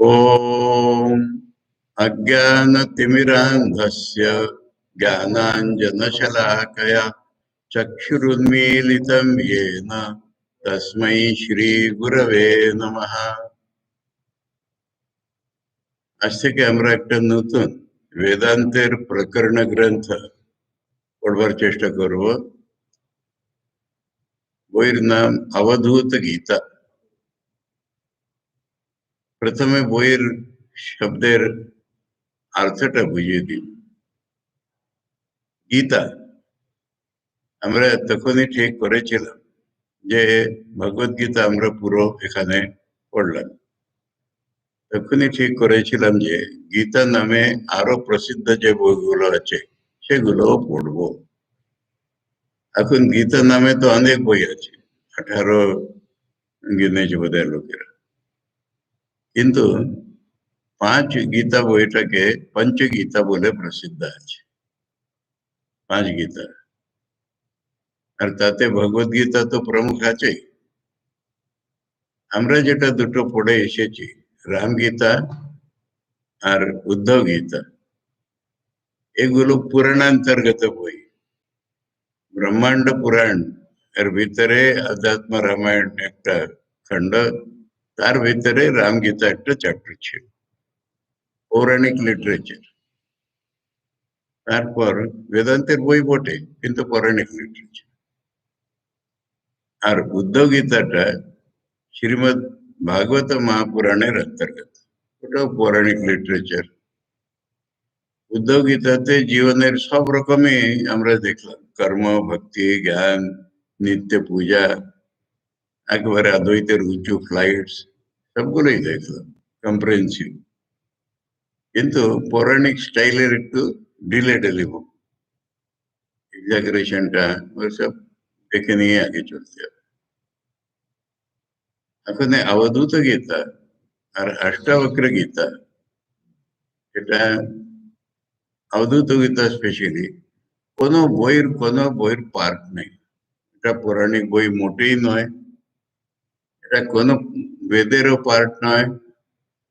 ॐ अज्ञानतिमिरान्धस्य ज्ञानाञ्जनशलाकया चक्षुरुन्मीलितं येन तस्मै श्रीगुरवे नमः। আজ থেকে আমরা একটা নতুন বেদান্তের প্রকরণ গ্রন্থ পড়বার চেষ্টা করব। বইয়ের নাম অবধূত গীতা। প্রথমে বইয়ের শব্দের অর্থটা বুঝিয়ে দিই। গীতা আমরা তখনই ঠিক করেছিলাম যে ভগবদ্গীতা আমরা পুরো এখানে পড়লাম। তখনই ঠিক করেছিলাম যে গীতা নামে আরো প্রসিদ্ধ যে বইগুলো আছে সেগুলোও পড়বো। এখন গীতা নামে তো অনেক বই আছে, 18 গিনেছে বোধহয় লোকেরা, কিন্তু 5 গীতা বইটাকে পঞ্চগীতা বলে প্রসিদ্ধ আছে। 5 গীতা, আর তাতে ভগবদ্গীতা তো প্রমুখ আছেই। আমরা যেটা দুটো পড়ে এসেছি, রামগীতা আর উদ্ধব গীতা, এগুলো পুরাণান্তর্গত বই। ব্রহ্মাণ্ড পুরাণ এর ভিতরে আধ্যাত্ম রামায়ণ একটা খণ্ড, তার ভিতরে রামগীতা একটা চ্যাপ্টার ছিল, পৌরাণিক লিটারেচার। তারপর বেদান্তের বই বটে, কিন্তু পৌরাণিক লিটারেচার। আর উদ্ধব গীতাটা শ্রীমদ ভাগবত মহাপুরাণের অন্তর্গত, ওটাও পৌরাণিক লিটারেচার। উদ্ধব গীতাতে জীবনের সব রকমই আমরা দেখলাম, কর্ম, ভক্তি, জ্ঞান, নিত্য পূজা, একবারে অদ্বৈতের উঁচু ফ্লাইটস, সবগুলোই দেখলাম কম্প্রেহেন্সিভ। কিন্তু পৌরাণিক স্টাইলের একটু ঢিলে ঢেলে বুক, এক্সাগারেশনটা ওইসব দেখে নিয়ে আগে চলতে হবে। এখন অবধূত গীতা আর অষ্টাবক্র গীতা, এটা অবধূত গীতা স্পেশালি কোনো বইয়ের পার্ট নেই। এটা পৌরাণিক বই মোটেই নয়, এটা কোনো বেদেরও পার্ট নয়,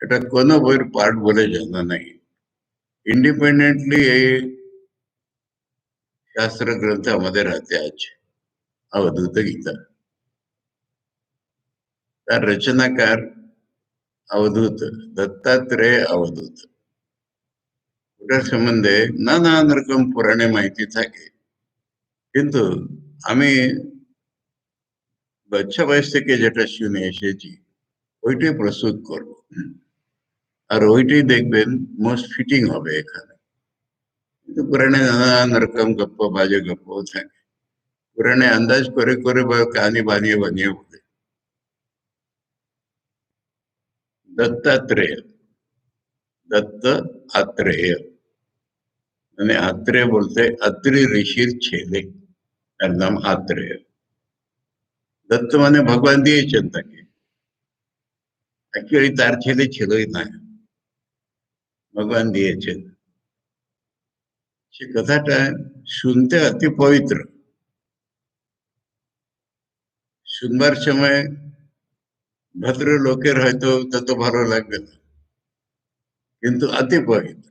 এটা কোনো বইয়ের পার্ট বলে জানা নাই। ইন্ডিপেন্ডেন্টলি এই শাস্ত্র গ্রন্থ আমাদের হাতে আছে, অবধূত গীতা। তার রচনাকার অবধূত, দত্তাত্রেয় অবধূত। ওটার সম্বন্ধে নানান রকম পুরাণে মাহিতি থাকে, কিন্তু আমি বাচ্চা বয়স থেকে যেটা শুনে এসেছি ওইটাই প্রস্তুত করব, আর ওইটাই দেখবেন মোস্ট ফিটিং হবে এখানে। কিন্তু পুরাণে নানান রকম গপ্প, বাজে গপ্প থাকে। পুরাণে আন্দাজ করে করে বা কাহানি বানিয়ে বানিয়ে বলে। দত্তাত্রেয়, দত্ত আত্রেয়, মানে আত্রেয় বলতে অত্রি ঋষির ছেলে, তার নাম আত্রেয়। দত্ত মানে ভগবান দিয়েছেন তাকে, অ্যাকচুয়ালি তার ছেলে ছিলই না, ভগবান দিয়েছেন। সে কথাটা শুনতে অতি পবিত্র, শুনবার সময় ভদ্র লোকের হয়তো তত ভালো লাগবে না, কিন্তু অতি পবিত্র।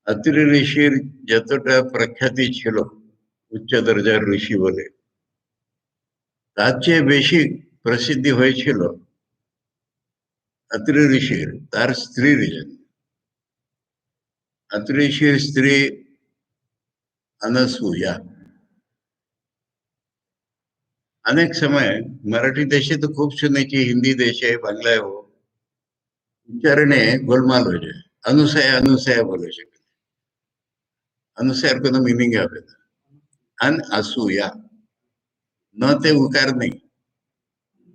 অত্রি ঋষির যতটা প্রখ্যাতি ছিল উচ্চ দরজার ঋষি বলে, তার চেয়ে বেশি প্রসিদ্ধি হয়েছিল অত্রি ঋষির তার স্ত্রীর জন্য। অত্রি ঋষির স্ত্রী अनसूया। अनेक समय मराठी देशे तो खूप শুনেছি, হিন্দি দেশে, বাংলায় हो, উচ্চারণে গোলমাল হয়ে যায়। अनुसया अनुसया বলে, সেখানে अनुसयाর কোনো মিনিং হবে না। अन असूया, নতে উকার নেই,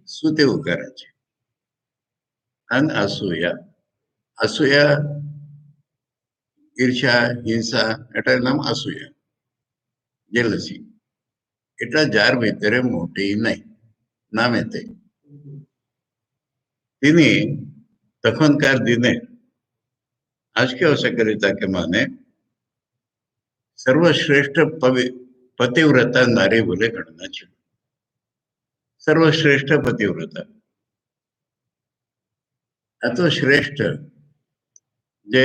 সুতে উকার আছে। अन असूया, असूया ঈর্ষা, হিংসা, এটার নাম असूया, জেলাসি। এটা যার ভিতরে মোটেই নাই, নামেতে। তিনি তখনকার দিনে, আজকেও তাকে মানে सर्वश्रेष्ठ पतिव्रता नारी बोले गणना ছিল, सर्वश्रेष्ठ पतिव्रता। এত শ্রেষ্ঠ যে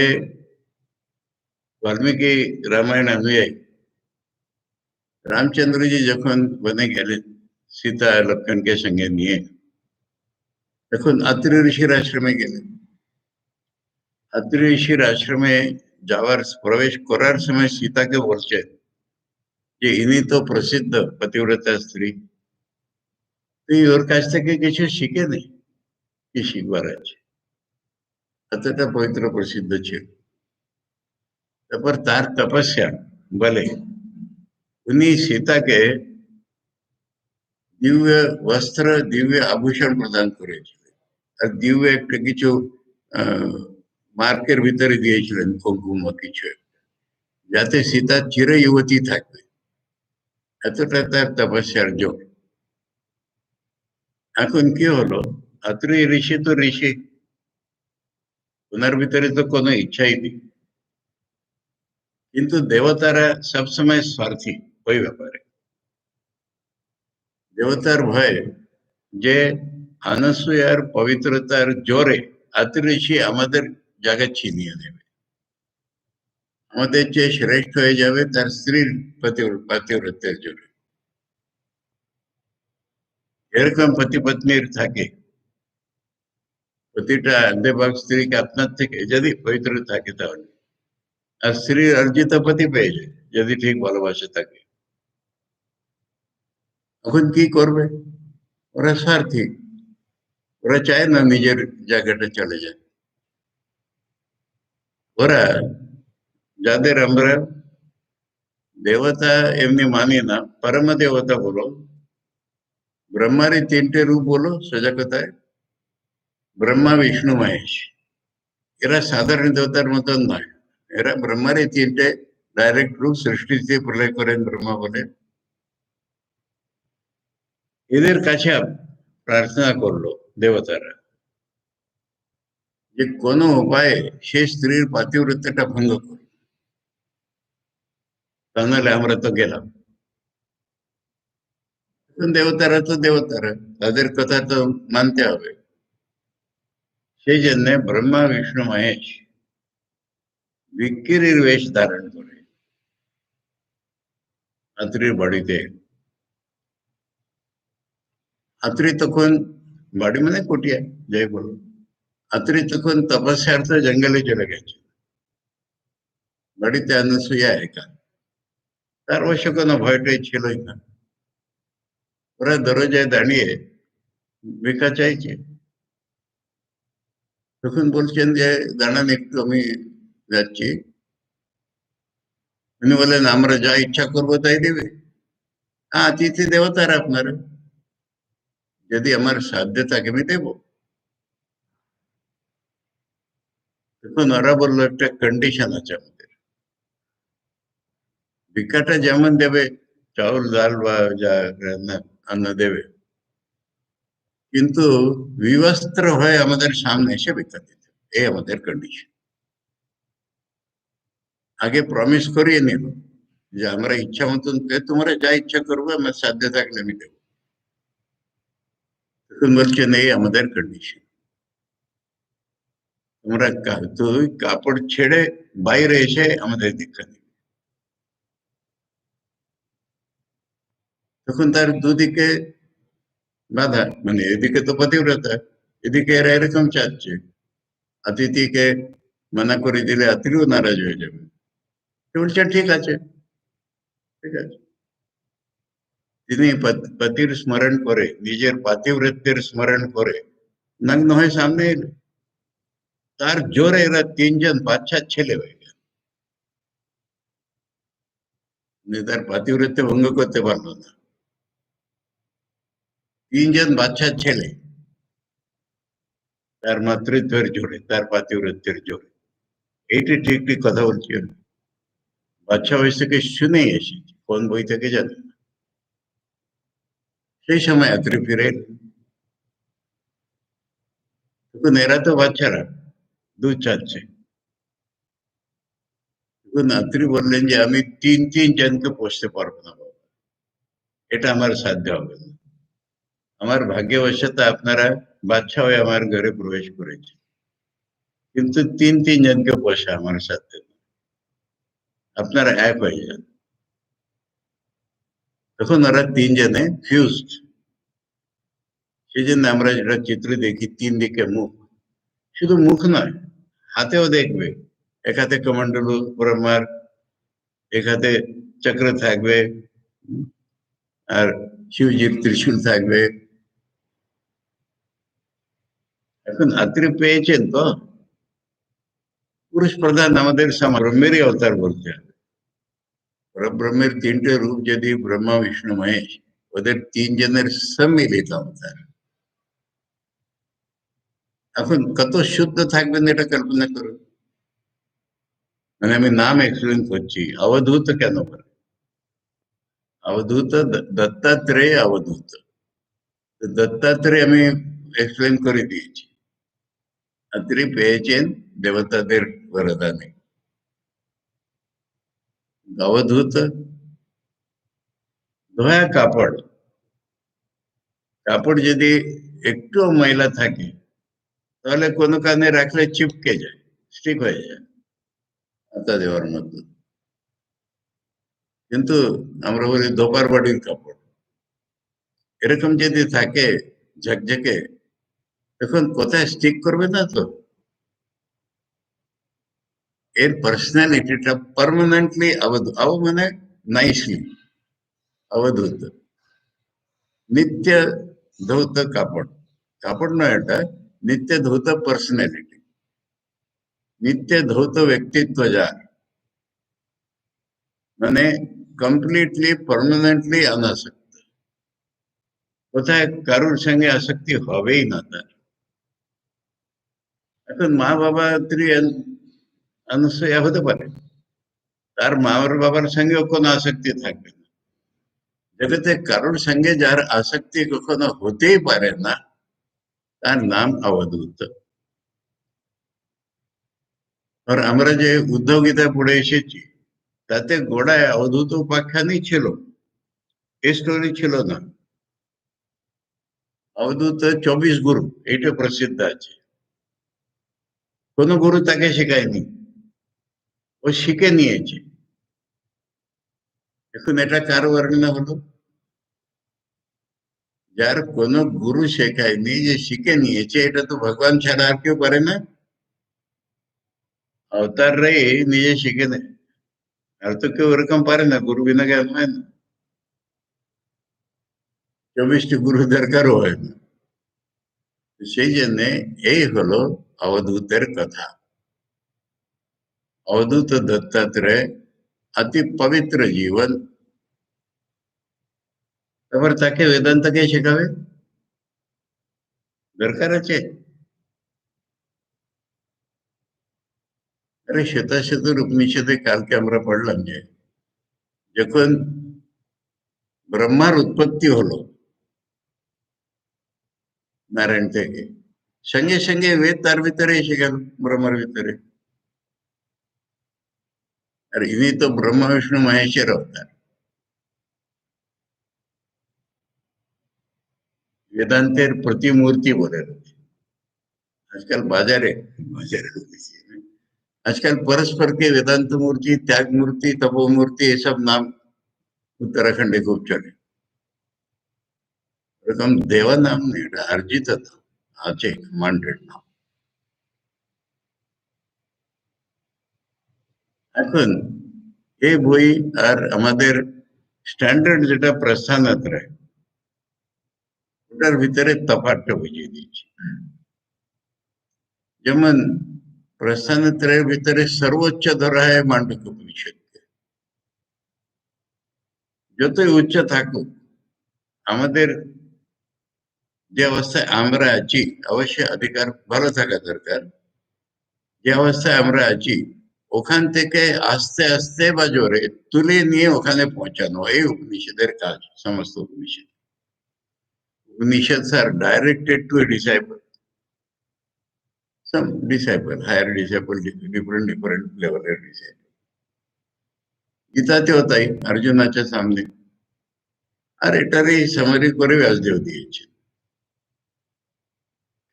বাল্মীকি রামায়ণ অনুযায়ী রামচন্দ্রজি যখন বনে গেলেন সীতা লক্ষণকে সঙ্গে নিয়ে, তখন অত্রি ঋষির আশ্রমে গেলেন। অত্রি ঋষির আশ্রমে যাওয়ার প্রবেশ করার সময় সীতাকে বলছেন যে ইনি তো প্রসিদ্ধ পতিব্রতা স্ত্রী, তুই ওর কাছ থেকে কিছু শিখে নে, কি শিখবার আছে, এতটা পবিত্র প্রসিদ্ধ ছিল। তারপর তার তপস্যা বলে উনি সীতাকে দিব্য বস্ত্র, দিব্য আভূষণ প্রদান করেছিলেন, আর দিব্য একটা কিছু মার্কের ভিতরে দিয়েছিলেন কুঙ্কুম কিছু, যাতে সীতা চির যুবতী থাকবে। এতটা তার তপস্যার জোর। এখন কি হলো, অত্রি ঋষি তো ঋষি, ওনার ভিতরে তো কোনো ইচ্ছাই নেই, কিন্তু দেবতারা সবসময় স্বার্থী ওই ব্যাপারে। দেবতার ভয়ে যে অনসূয়ার পবিত্রতার জোরে অত্রি ঋষি আমাদের জায়গা ছিনিয়ে নেবে, আমাদের চেয়ে শ্রেষ্ঠ হয়ে যাবে তার স্ত্রীর পাতিব্রত্যের জোরে। এরকম পতি পত্নীর থাকে, প্রতিটা দেবক স্ত্রীকে আপনার থেকে যদি পবিত্র থাকে তাহলে, আর স্ত্রীর অর্জিত পতি পেয়ে যায় যদি ঠিক ভালোবাসে থাকে। এখন কি করবে, ওরা স্বার্থী, ওরা চায় না নিজের জায়গাটা চলে যায়। ওরা, যাদের আমরা দেবতা এমনি মানি না, পরম দেবতা বলো, ব্রহ্মারই তিনটে রূপ বলো, সোজা কথায় ব্রহ্মা বিষ্ণু মহেশ, এরা সাধারণ দেবতার মতন নয়। এরা ব্রহ্মারই তিনটে ডাইরেক্ট রূপ, সৃষ্টিতে প্রলয় করেন ব্রহ্মা বলেন। এদের কাছে প্রার্থনা করলো দেবতারা যে কোনো উপায়ে সে স্ত্রীর পাতিব্রত্যটা ভঙ্গ করো, তা নাহলে আমরা তো গেলাম। দেবতারা তো দেবতারা, তাদের কথা তো মানতে হবে। সেই জন্য ব্রহ্মা বিষ্ণু মহেশ বিক্রির বেশ ধারণ করে আত্রির বাড়িতে। আত্রি তখন, বাড়ি মানে কুটিয়া যাই বলো, আত্রি তখন তপস্যার্থ জঙ্গলে চলে গেছে, বাড়িতে অনুসূয়া একা। তার অবশ্য কোনো ভয়টাই ছিলই না। ওরা দরজায় দাঁড়িয়ে ভিক্ষা চাইছে, তখন বলছেন যে দাঁড়ান একটু, আমি যাচ্ছি। উনি বলেন আমরা যা ইচ্ছা করবো তাই দেবে। হ্যাঁ, অতিথি দেবতার আপনারা, যদি আমার সাধ্য থাকে আমি দেবো। তখন ওরা বললো একটা কন্ডিশন আছে আমাদের, ভিক্ষাটা যেমন দেবে, চাউল ডাল বা যা রান্না অন্ন দেবে, কিন্তু বিবস্ত্র হয়ে আমাদের সামনে এসে ভিক্ষা দিতে হবে। এই আমাদের কন্ডিশন। আগে প্রমিস করিয়ে নিল যে আমরা ইচ্ছা মতন তোমরা যা ইচ্ছা করবো, আমার সাধ্য থাকলে আমি দেবো। তখন বলছেন এই আমাদের কন্ডিশন, তোমরা তুই কাপড় ছেড়ে বাইরে এসে আমাদের দীক্ষা দিবে। তখন তার দুদিকে বাধা, মানে এদিকে তো পতিব্রতা, এদিকে এরা এরকম চাচ্ছে। অতিথিকে মানা করে দিলে অতিরিও নারাজ হয়ে যাবে। তো বলছেন ঠিক আছে, ঠিক আছে। তিনি পতির স্মরণ করে, নিজের পাতিব্রত্যের স্মরণ করে নগ্ন হয়ে সামনে এলো। তার জোরে এরা তিনজন বাচ্চা ছেলে হয়ে গেল, তার পাতিব্রত্য ভঙ্গ করতে পারলো না। তিনজন বাচ্চা ছেলে, তার মাতৃত্বের জোরে, তার পাতিব্রত্যের জোরে। এইটি ঠিক ঠিক কথা বলছি আমি, বাচ্চা বয়স থেকে শুনেই এসেছি, কোন বই থেকে জানি না। সেই সময় আত্রি ফিরে এলেন। তখন এরা তো বাচ্চারা দুধ চাচ্ছে। তখন আত্রি বললেন যে আমি তিন তিন জনকে পোষতে পারবো না বাবা, এটা আমার সাধ্য হবে না। আমার ভাগ্যবশত আপনারা বাচ্চা হয়ে আমার ঘরে প্রবেশ করেছে, কিন্তু ৩ জনকে বসে আমার সাথে। আপনারা এক হয়ে যান। তখন ওরা ৩ জনে ফিউজড। সেজন্য আমরা যেটা চিত্র দেখি ৩ দিকে মুখ। শুধু মুখ নয়, হাতেও দেখবে। এক হাতে কমণ্ডলু ব্রহ্মার, এক হাতে চক্র থাকবে, আর শিবজির ত্রিশূল থাকবে। এখন আত্রি পেয়েছেন তো? পুরুষ প্রধান আমাদের সমাজ ব্রহ্মেরই অবতার বলতে হবে। পরব্রহ্মের ৩টে রূপ যদি ব্রহ্মা বিষ্ণু মহেশ, ওদের ৩ জনের সম্মিলিত অবতার। এখন কত শুদ্ধ থাকবেন এটা কল্পনা করুন। মানে আমি নাম এক্সপ্লেন করছি, অবধূত কেন বলে? অবধূত দত্তাত্রেয় অবধূত। দত্তাত্রেয় আমি এক্সপ্লেন করে দিয়েছি। আত্রি পেয়েছেন দেবতাদের বরদানে। অবধূত ধোয়া কাপড়, কাপড় যদি একটু ময়লা থাকে তাহলে কোনো কানে রাখলে চিপকে যায়, স্টিক হয়ে যায় হাতা দেওয়ার মতো। কিন্তু আমরা বলি দোপার বাড়ির কাপড়, এরকম যদি থাকে ঝকঝকে, তখন কোথায় স্টিক করবে না তো। এর পার্সোনালিটিটা পার্মানেন্টলি মানে নাইসলি অবধূত। নিত্য ধৌত কাপড়, কাপড় নয় এটা, নিত্য ধৌত পার্সোনালিটি, নিত্য ধৌত ব্যক্তিত্ব যার, মানে কমপ্লিটলি পার্মানেন্টলি অনাসক্ত। কোথায় কারোর সঙ্গে আসক্তি হবেই না তার। এখন মা বাবা অনুসয়া হতে পারে, তার মা বাবার সঙ্গেও কোনো আসক্তি থাকবে না। জগতে কারোর সঙ্গে যার আসক্তি কখনো হতেই পারে না, তার নাম অবধূত। আর আমরা যে উদ্ধব গীতা পড়ে এসেছি, তাতে গোড়ায় অবধূত উপাখ্যানই ছিল, এ স্টোরি ছিল না। অবধূত 24 গুরু, এইটা প্রসিদ্ধ আছে। কোন গুরু তাকে শেখায়নি, ও শিখে নিয়েছে। এখন এটা কার বর্ণনা হলো? যার কোনো গুরু শেখায়নি, যে শিখে নিয়েছে, এটা তো ভগবান ছাড়া আর কেউ পারে না। অবতাররাই নিজে শিখে নেয়, আর তো কেউ এরকম পারে না, গুরু বিনা জ্ঞান হয় না। 24টি গুরু দরকারও হয় না। সেই জন্যে এই হলো অবধূতের কথা। अवधूत दत्तात्रेय अति पवित्र जीवन। তারপর তাকে বেদান্ত কে শেখাবে? দরকার আছে? আরে শ্বেতাশ্বতর উপনিষদে কালকে আমরা পড়লাম যে যখন ব্রহ্মার উৎপত্তি হলো নারায়ণ থেকে, সঙ্গে সঙ্গে বেদ তার ভিতরে এসে গেল, ব্রহ্মার ভিতরে। আর ইনি তো ব্রহ্মা বিষ্ণু মহেশের অবতার। বেদান্তের প্রতিমূর্তি বলে আজকাল বাজারে বাজারে ঢুকেছি। আজকাল परस्पर के वेदांत मूर्ति, त्याग मूर्ति, तपो मूर्ति, ये सब नाम उत्तराखंडे खूब चले। এরকম দেওয়া নাম নেই, এটা অর্জিত নাম আছে, কমান্ডেড নাম। এখন এই বই আর আমাদের স্ট্যান্ডার্ড যেটা প্রস্থানত্রয়, ওটার ভিতরে তফাৎটা বুঝিয়ে দিচ্ছি। যেমন প্রস্থানত্রয়ের ভিতরে সর্বোচ্চ ধরা হয় মান্ডুক্য উপনিষদকে। যতই উচ্চ থাকুক, আমাদের যে অবস্থায় আমরা আছি, অবশ্যই অধিকার ভালো থাকা দরকার। যে অবস্থায় আমরা আছি, ওখান থেকে আস্তে আস্তে বা জোরে তুলে নিয়ে ওখানে পৌঁছানো, এই উপনিষদের কাজ। সমস্ত Upanishad, Upanishads are directed to a disciple, some disciple, higher disciple, different level disciple. গীতাতেও তাই, অর্জুনাच्या সামনে। আর এটারই সামারি করে ব্যাসদেব দিয়েছে।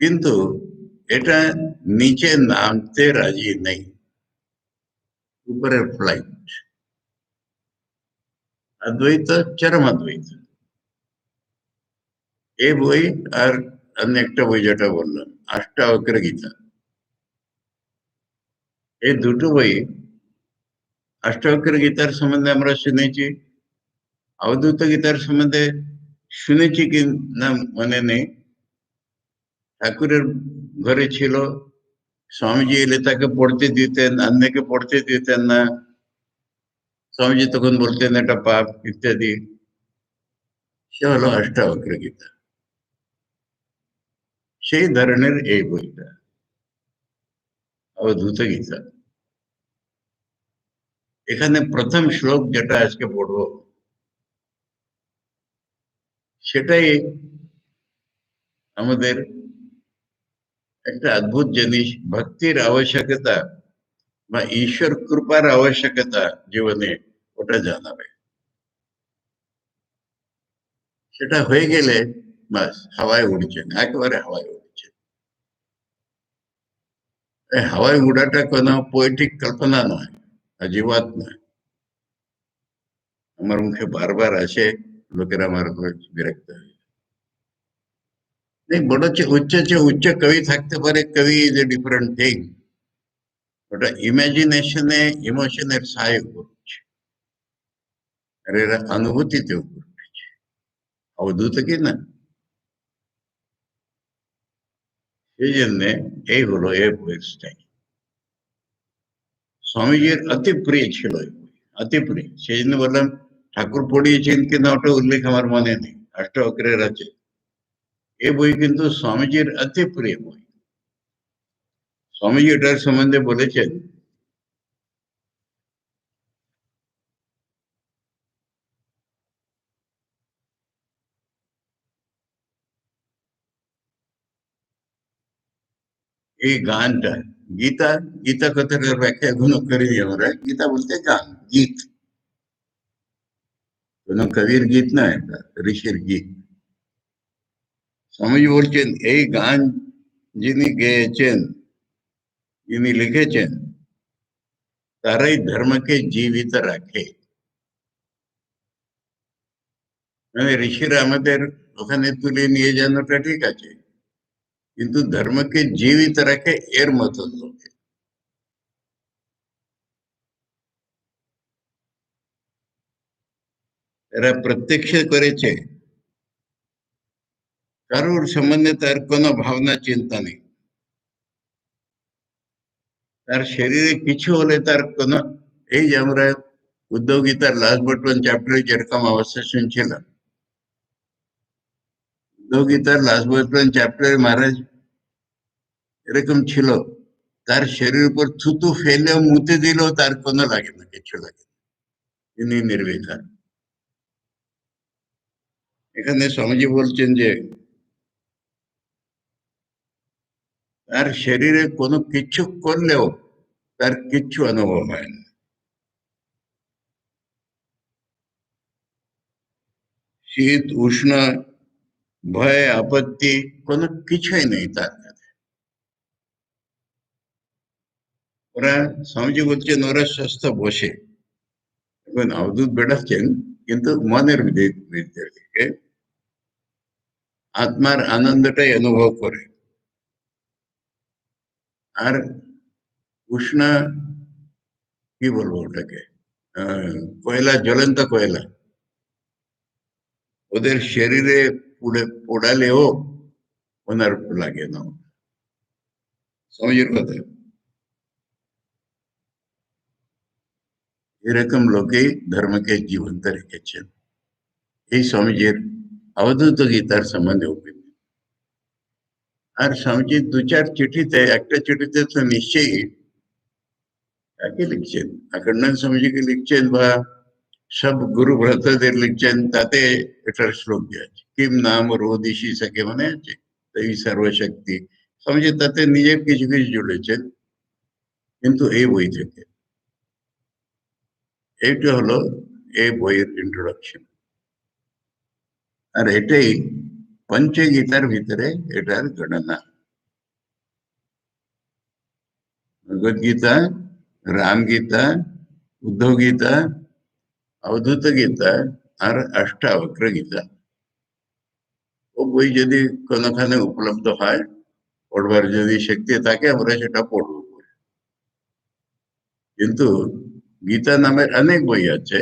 কিন্তু এটা নিচে নামতে রাজি নেই, উপরের ফ্লাইট। অদ্বৈত, চরম অদ্বৈত। এই বই আর আমি একটা বই যেটা বললাম, অষ্টাবক্র গীতা, এই দুটো বই। অষ্টাবক্র গীতার সম্বন্ধে আমরা শুনেছি, অবধূত গীতার সম্বন্ধে শুনেছি কি না মনে নেই। ঠাকুরের ঘরে ছিল, স্বামীজি এলে তাকে পড়তে দিতেন, অন্যকে পড়তে দিতেন না। স্বামীজি তখন বলতেন এটা পাপ ইত্যাদি। সে হলো অষ্টাবক্র গীতা, সেই ধরনের এই বইটা অবধূত গীতা। এখানে প্রথম শ্লোক যেটা আজকে পড়বো, সেটাই আমাদের একটা অদ্ভুত জিনিস, ভক্তির আবশ্যকতা বা ঈশ্বর কৃপার আবশ্যকতা জীবনে, ওটা জানাবে। সেটা হয়ে গেলে বাস হাওয়ায় উড়ছেন, একেবারে হাওয়ায় উড়ছেন। এই হাওয়ায় উড়াটা কোনো পোয়েটিক কল্পনা নয়, আজীবাত নয়। আমার মুখে বারবার আসে, লোকেরা আমার উপর বিরক্ত হয়। नहीं, বড় চেয়ে উচ্চ কবি থাকতে পারে, কবি ইজ এ ডিফারেন্ট থিং। ওটা ইমাজিনেশনে, ইমোশনের সাহায্য করছে, আর এরা অনুভূতিতেও করছে। অবধূত কি না, সেই জন্যে এই হলো এই বইয়ের স্টাইল। স্বামীজির অতি প্রিয় ছিল এই বই, অতি প্রিয়। সেই জন্য বললাম ঠাকুর পড়িয়েছেন কিনা ওটা উল্লেখ আমার মনে নেই, অষ্টাবক্রের আছে। এই বই কিন্তু স্বামীজির অতি প্রিয় বই। স্বামীজি এটার সম্বন্ধে বলেছেন, এই গানটা, গীতা, গীতা কথাটার ব্যাখ্যা এখনো করিনি আমরা। গীতা বলতে গান, গীত, কোনো কবির গীত না, এটা ঋষির গীত। স্বামীজি বলছেন এই গান যিনি গেয়েছেন, যিনি লিখেছেন, তারাই ধর্মকে জীবিত রাখে। মানে ঋষিরা আমাদের ওখানে তুলে নিয়ে যাওয়াটা ঠিক আছে, কিন্তু ধর্মকে জীবিত রাখে এর মতো লোক। এরা প্রত্যক্ষ করেছে, কারোর সম্বন্ধে তার কোনো ভাবনা চিন্তা নেই। তার শরীরে কিছু হলে তার কোনো, এই যে আমরা উদ্ধব গীতার লাস্ট বট ওয়ান চ্যাপ্টারে যেরকম অবস্থা শুনছিলাম, উদ্ধব গীতার লাস্ট বট ওয়ান চ্যাপ্টারে মহারাজ এরকম ছিল, তার শরীর উপর থুতু ফেলেও মুতে দিলেও তার কোনো লাগে না, কিছু লাগে না, তিনি নির্বিকার। এখানে স্বামীজি বলছেন যে তার শরীরে কোনো কিছু করলেও তার কিচ্ছু অনুভব হয় না। শীত উষ্ণ, ভয় আপত্তি কোনো কিছুই নেই তার কাছে। ওরা, স্বামীজি বলছেন ওরা সুস্থ বসে, এখন অবধূত বেড়াচ্ছেন, কিন্তু মনের ভিতর থেকে আত্মার আনন্দটাই অনুভব করে। আর উষ্ণ, কি বলবো ওটাকে, কয়লা, জ্বলন্ত কয়লা ওদের শরীরে পুড়ে পোড়ালেও ওনার লাগে না। স্বামীজির কথা, এরকম লোকেই ধর্মকে জীবন্ত রেখেছেন। এই স্বামীজির অবধূত গীতার সম্বন্ধে অভিজ্ঞতা। আর স্বামীজি দু চার চিঠিতে, একটা চিঠিতে তো নিশ্চয়ই কাকে লিখছেন, আখণ্ডানন্দ স্বামীজিকে লিখছেন বা সব গুরু ভ্রাতাদের লিখছেন, তাতে এটার শ্লোক দেওয়া আছে, কিম নাম রোদিশি সকে, মনে আছে, এই সর্বশক্তি। স্বামীজি তাতে নিজের কিছু কিছু জুড়েছেন, কিন্তু এই বই থেকে। এইটা হলো এই বইয়ের ইন্ট্রোডাকশন, আর এটাই পঞ্চগীতার ভিতরে এটার গণনা। ভগবদ গীতা, রাম গীতা, উদ্ধব গীতা, অবধূত গীতা আর অষ্টাবক্র গীতা। ও বই যদি কোনোখানে উপলব্ধ হয়, পড়বার যদি শক্তি থাকে, আমরা সেটা পড়ব। কিন্তু গীতা নামের অনেক বই আছে,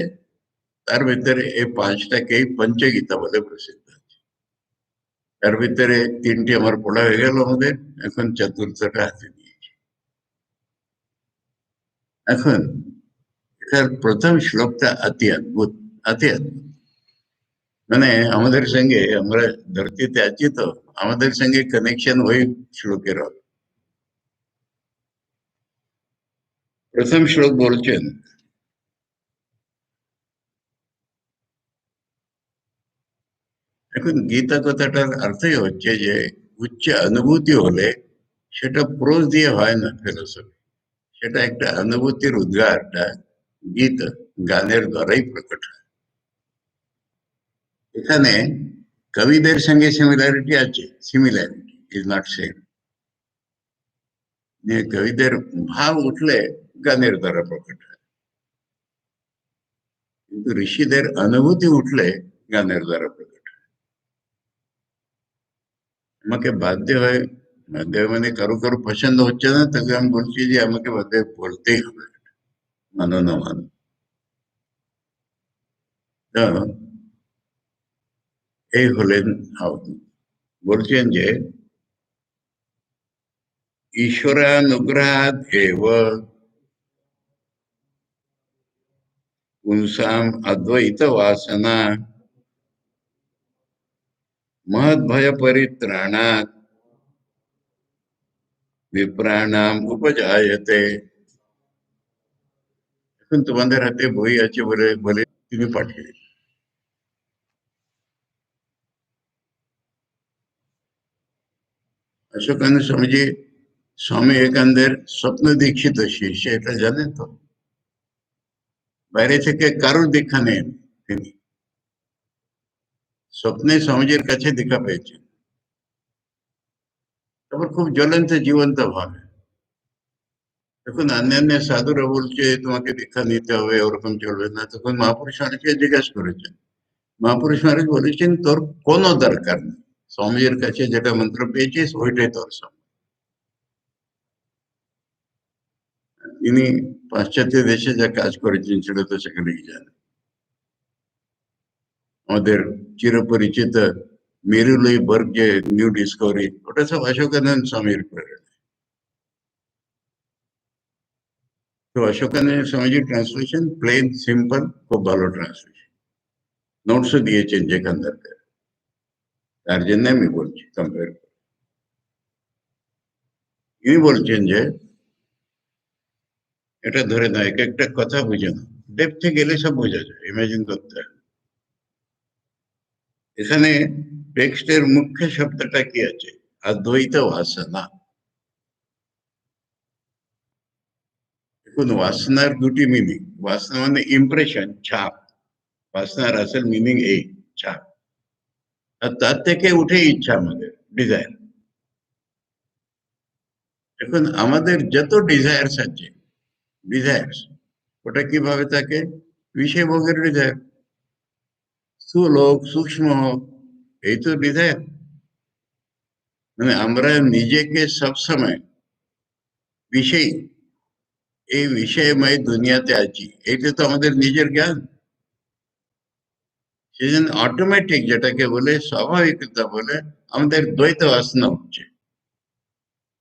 তার ভিতরে এই পাঁচটাকেই পঞ্চগীতা বলে প্রসিদ্ধ আছে। তার ভিতরে তিনটি আমার পড়া হয়ে গেল, আমাদের এখন চতুর্থটা হাতে নিয়েছি। এখন এটার প্রথম শ্লোকটা অতি অদ্ভুত, অতি অদ্ভুত। মানে আমাদের সঙ্গে, আমরা ধরতিতে আছি তো, আমাদের সঙ্গে কানেকশন ওই শ্লোকের হবে। প্রথম শ্লোক বলছেন, এখন গীতা কথাটার অর্থই হচ্ছে যে উচ্চ অনুভূতি হলে সেটা প্রোজ দিয়ে হয় না, ফিলোসফি। সেটা একটা অনুভূতির উদ্গারটা গীত, গানের দ্বারাই প্রকট হয়। এখানে কবিদের সঙ্গে সিমিলারিটি আছে, সিমিলারিটি ইজ নট সেম। কবিদের ভাব উঠলে গানের দ্বারা প্রকট হয়, কিন্তু ঋষিদের অনুভূতি উঠলে গানের দ্বারা প্রকট হয়। আমাকে বাধ্য হয়, বাধ্য হয় মানে কারো কারো পছন্দ হচ্ছে না, তাকে আমি বলছি যে আমাকে বাধ্য হয় বলতেই হবে, মানো না মানো। তো এই হলেন, বলছেন যে ঈশ্বরানুগ্রহাৎ এব পুংসাম অদ্বৈত বাসনা महद भय परित्राणात् विप्राणाम उपजायते। এখন তোমাদের হাতে বই আছে বলে বলে তিনি পাঠিয়ে দিলেন। অশোকানন্দ স্বামীজি স্বামী বিবেকানন্দের স্বপ্ন দীক্ষিত শিষ্য, এটা জানেন তো? বাইরে থেকে কারোর দীক্ষা নেন তিনি, স্বপ্নে স্বামীজির কাছে দীক্ষা পেয়েছেন। তারপর খুব জ্বলন্ত জীবন্ত ভাবে, তখন অন্যান্য সাধুরা বলছে তোমাকে দীক্ষা নিতে হবে, ওরকম চলবে না। তখন মহাপুরুষ মানুষকে জিজ্ঞাসা করেছেন, মহাপুরুষ মানুষ বলেছেন তোর কোনো দরকার নেই, স্বামীজির কাছে যেটা মন্ত্র পেয়েছিস ওইটাই তোর সব। তিনি পাশ্চাত্য দেশে যা কাজ করেছেন সেটা তো সেখানেই জানেন। আমাদের চিরপরিচিত মেরুলুই বর্গ যে নিউ ডিসকভারি, ওটা সব অশোকানন্দ স্বামীর প্রেরণা। তো অশোকানন্দ স্বামীজির ট্রান্সলেশন প্লেন সিম্পল, খুব ভালো ট্রান্সলেশন, নোটসও দিয়েছেন যেখান দরকার। তার জন্য আমি বলছি কম্পেয়ার। ইনি বলছেন যে এটা ধরে না, এক একটা কথা বুঝে না, ডেপথে গেলে সব বোঝা যায়, ইমাজিন করতে হয়। এখানে টেক্সটের মুখ্য শব্দটা কি আছে? অদ্বৈত বাসনা। দেখুন, বাসনার দুটি মিনিং। বাসনা মানে ইমপ্রেশন, ছাপ। বাসনার আসল মিনিং এই ছাপ। আর তার থেকে উঠে ইচ্ছা, আমাদের ডিজায়ার। এখন আমাদের যত ডিজায়ার্স আছে, ডিজায়ার্স, ওটা কিভাবে থাকে? বিষয় ভোগের ডিজায়ার, স্থূল হোক সূক্ষ্ম হোক, এই তো ডিজায়ার। মানে আমরা নিজেকে সবসময় বিষয়, এই বিষয়ময় দুনিয়াতে আছি, এইটা তো আমাদের নিজের জ্ঞান। সেজন্য অটোমেটিক, যেটাকে বলে স্বাভাবিকতা বলে, আমাদের দ্বৈত বাসনা হচ্ছে।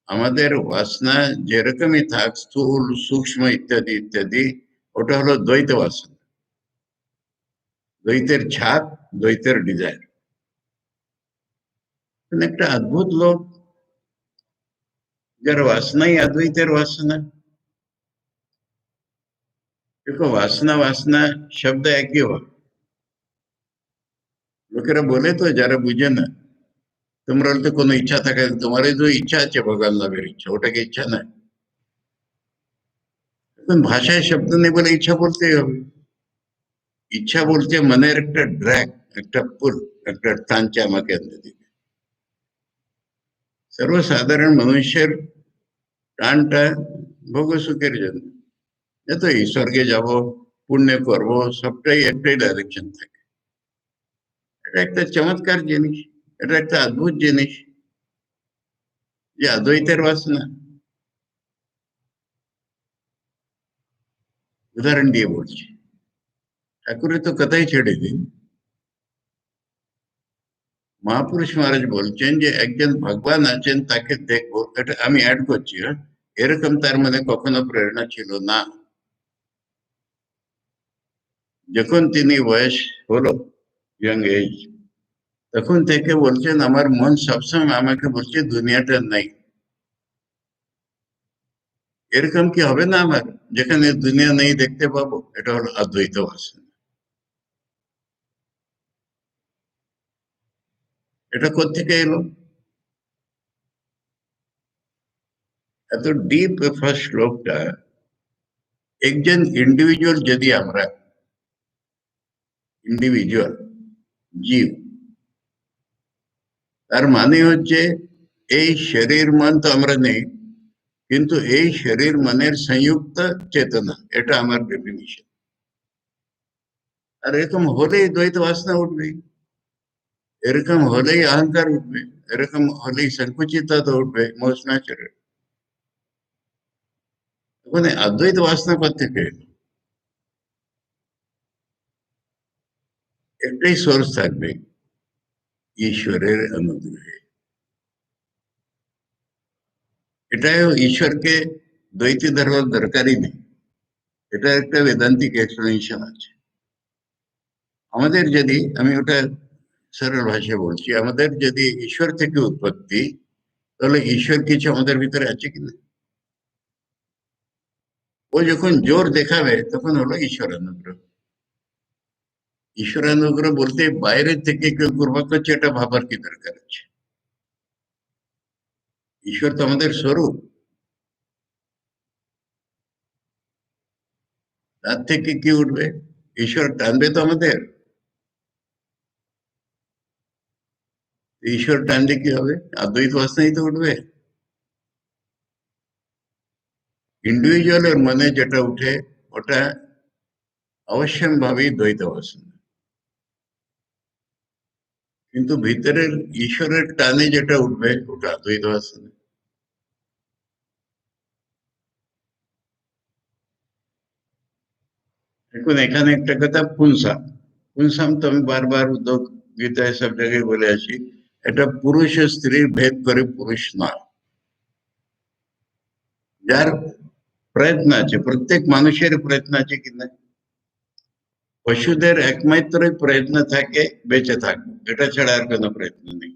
আমাদের বাসনা যেরকমই থাক, স্থূল সূক্ষ্ম ইত্যাদি ইত্যাদি, ওটা হলো দ্বৈত বাসনা, দ্বৈতের ছাপ, দ্বৈতের ডিজাইন। একটা অদ্ভুত লোক, যার বাসনাই অদ্বৈতের বাসনা। দেখো, বাসনা বাসনা শব্দ একই হয়। লোকেরা বলে তো, যারা বুঝে না, তোমরা তো কোনো ইচ্ছা থাকে, তোমার তো ইচ্ছা আছে ভগবান লাভের ইচ্ছা, ওটাকে ইচ্ছা না। এখন ভাষায় শব্দ নেই বলে ইচ্ছা বলতেই হবে। ইচ্ছা বলতে মনের একটা ড্র্যাগ, একটা পুল, একটা টানছে আমাকে দিকে। সর্বসাধারণ মানুষের টানটা ভোগ সুখের জন্য। এত এই স্বর্গে যাব, পুণ্য করব, সবটাই একটাই ডাইরেকশন থাকে। এটা একটা চমৎকার জিনিস, এটা একটা অদ্ভুত জিনিস, যে অদ্বৈতের বাসনা। উদাহরণ দিয়ে বলছি, ঠাকুরের তো কথাই ছেড়ে দিন। মহাপুরুষ মহারাজ বলছেন যে একজন ভগবান আছেন, তাকে দেখবো, এটা আমি অ্যাড করছি, হ্যাঁ, এরকম তার মধ্যে কখনো প্রেরণা ছিল না। যখন তিনি বয়স হলো, ইয়াং এজ, তখন থেকে বলছেন আমার মন সবসময় আমাকে বলছে দুনিয়াটা নাই। এরকম কি হবে না আমার, যেখানে দুনিয়া নেই দেখতে পাবো? এটা হলো অদ্বৈত বাসনা। এটা কোত্থেকে এলো? এত ডিপ ফার্স্ট শ্লোকটা। একজন ইন্ডিভিজুয়াল, যদি আমরা ইন্ডিভিজুয়াল জীব, তার মানে হচ্ছে এই শরীর মন তো আমরা নেই, কিন্তু এই শরীর মনের সংযুক্ত চেতনা, এটা আমার ডেফিনিশন। আর এরকম হলেই দ্বৈত বাসনা উঠবে, এরকম হলেই অহংকার উঠবে, এরকম হলেই সংকুচিততা উঠবে, মোস্ট ন্যাচারাল। ওখানে অদ্বৈত বাসনা থেকে একটাই সোর্স থাকবে, ঈশ্বরের অনুগ্রহে। এটাও ঈশ্বরকে দ্বৈতী ধর্মের দরকারই নেই, এটা একটা বেদান্তিক এক্সপ্লেনেশন আছে। আমাদের যদি, আমি ওটা সরল ভাষায় বলছি, আমাদের যদি ঈশ্বর থেকে উৎপত্তি, তাহলে ঈশ্বর কিছু আমাদের ভিতরে আছে কিনা? ও যখন জোর দেখাবে তখন হলো ঈশ্বর অনুগ্রহ। ঈশ্বর অনুগ্রহ বলতে বাইরে থেকে কেউ কৃপা করছে এটা ভাবার কি দরকার আছে? ঈশ্বর তো আমাদের স্বরূপ, তার থেকে কি উঠবে? ঈশ্বর টানবে তো আমাদের। ঈশ্বর টানলে কি হবে? অদ্বৈত বাসনাই তো উঠবে। ইন্ডিভিজুয়ালের মনে যেটা উঠে, ওটা অবশ্যম্ভাবী দ্বৈত বাসনা। কিন্তু ভিতরের ঈশ্বরের টানে যেটা উঠবে, ওটা অদ্বৈত বাসনা। এখন এখানে একটা কথা, পুনসাম। পুনসাম তো আমি বারবার উদ্যোগ গীতায় সব জায়গায় বলে আছি, এটা পুরুষ ও স্ত্রীর ভেদ করে পুরুষ নয়। যার প্রয়ত্ন আছে, প্রত্যেক মানুষের প্রয়ত্ন আছে কিনা? পশুদের একমাত্রই প্রয়ত্ন থাকে বেঁচে থাকবো, এটা ছাড়া আর কোনো প্রয়ত্ন নেই।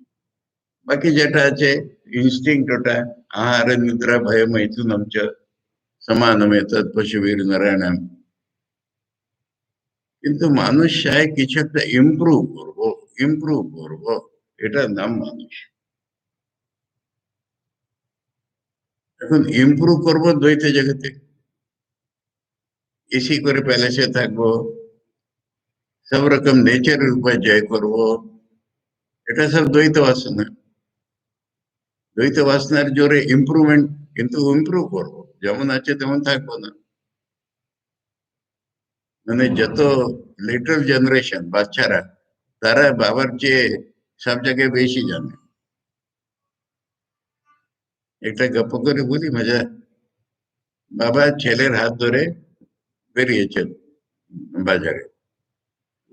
বাকি যেটা আছে ইনস্টিংক্ট, ওটা আহার নিদ্রা ভয় মৈথুনম চ সমানমে তৎ পশুবীর নারায়ণ। কিন্তু মানুষ চায় কিছু একটা ইমপ্রুভ করব, ইমপ্রুভ করব, এটার নাম মানুষ। এখন ইমপ্রুভ করব দ্বৈত জগতে, এসি করে প্যালেসে থাকবো, সব রকম নেচারের উপর জয় করব, এটা সব দ্বৈত বাসনা। দ্বৈত বাসনার জোরে ইমপ্রুভমেন্ট, কিন্তু ইমপ্রুভ করবো, যেমন আছে তেমন থাকবো না। মানে যত লিটল জেনারেশন বাচ্চারা, তারা বাবার চেয়ে সব জায়গায় বেশি জানে। একটা গল্প করে বলি, মজা। বাবা ছেলের হাত ধরে বেরিয়েছেন বাজারে,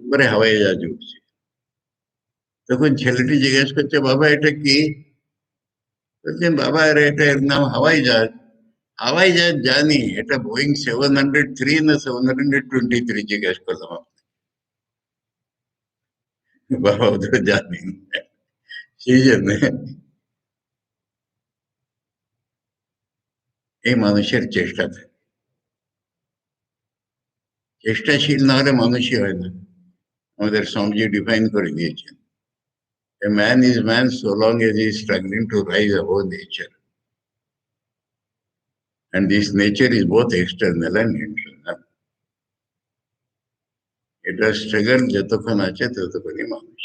উপরে হাওয়াই জাহাজ উঠছে। তখন ছেলেটি জিজ্ঞেস করছে, বাবা এটা কি? বলছেন, বাবা আরে এটা, এর নাম হাওয়াই জাহাজ। হাওয়াই জাহাজ জানি, এটা বোয়িং 703 না 723, জিজ্ঞেস করলাম বাবা ওদের জানি। সেই জন্য এই মানুষের চেষ্টা থাকে, চেষ্টাশীল না হলে মানুষই হয় না। আমাদের স্বামীজি ডিফাইন করে দিয়েছেন, a man is man so long as he is struggling to rise above nature, and this nature is both external and internal. এটা স্ট্রাগল যতক্ষণ আছে ততক্ষণই মানুষ।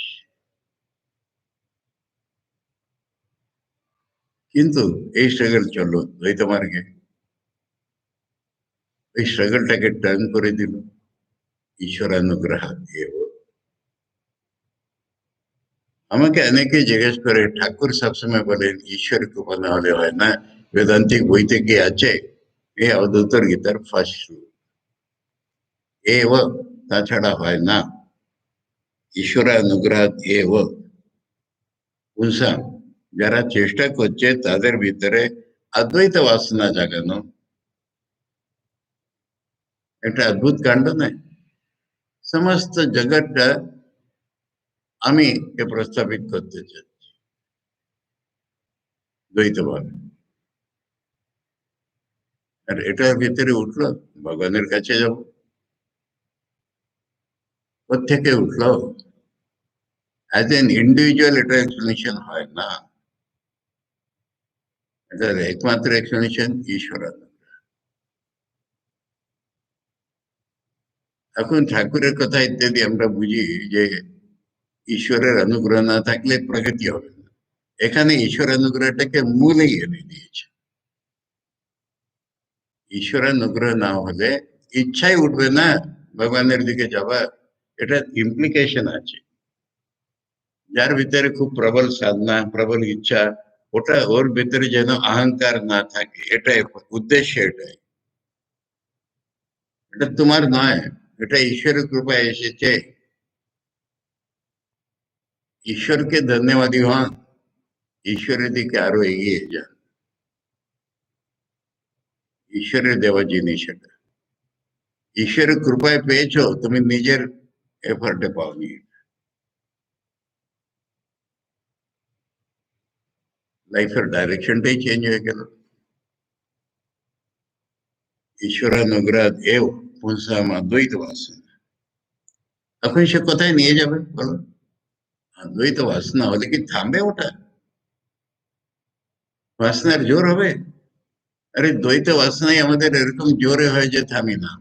কিন্তু এই স্ট্রাগল চলো দ্বৈত মার্গে। ওই স্ট্রাগলটাকে টার্ন করে দিল ঈশ্বরানুগ্রহ এব। আমাকে অনেকে জিজ্ঞেস করে, ঠাকুর সবসময় বলেন ঈশ্বর কৃপা না হলে হয় না, বেদান্তিক বইতে কি আছে? এই অবধূতর গীতার ফার্স্ট রুল এব, তাছাড়া হয় না। ঈশ্বরানুগ্রহ এব পুংসাম, যারা চেষ্টা করছে তাদের ভিতরে অদ্বৈত বাসনা জাগানো একটা অদ্ভুত কাণ্ড নয়? সমস্ত জগৎটা আমি কে প্রস্তাবিত করতে চাচ্ছি দ্বৈতভাবে। আর এটার ভিতরে উঠলো ভগবানের কাছে যাব, কোথেকে উঠলো? অ্যাজ এন ইন্ডিভিজুয়াল এটা এক্সপ্লেনেশন হয় না, এটার একমাত্র এক্সপ্লেনেশন ঈশ্বর। এখন ঠাকুরের কথা ইত্যাদি আমরা বুঝি যে ঈশ্বরের অনুগ্রহ না থাকলে প্রগতি হবে না। এখানে ঈশ্বর অনুগ্রহটাকে মূলেই এনে দিয়েছে। ঈশ্বর অনুগ্রহ না হলে ইচ্ছাই উঠবে না ভগবানের দিকে যাবার, এটা ইমপ্লিকেশন আছে। যার ভিতরে খুব প্রবল সাধনা, প্রবল ইচ্ছা, ওটা ওর ভিতরে যেন অহংকার না থাকে, এটাই উদ্দেশ্য। এটাই, এটা তোমার নয়, এটা ঈশ্বরের কৃপায় এসেছে। ঈশ্বরকে ধন্যবাদী হন, ঈশ্বরের দিকে আরো এগিয়ে যান। ঈশ্বরের দেওয়া জিনিস এটা, ঈশ্বরের কৃপায় পেয়েছো, তুমি নিজের এফার্টে পাওনি। লাইফের ডাইরেকশনটাই চেঞ্জ হয়ে গেল। ঈশ্বরানুগ্রহ এও পুংসাম অদ্বৈত বাসনা। এখন সে কোথায় নিয়ে যাবে বলো? অদ্বৈত বাসনা হলে কি থামবে ওটা? বাসনার জোর হবে? আরে দ্বৈত বাসনাই আমাদের এরকম জোরে হয় যে থামি না,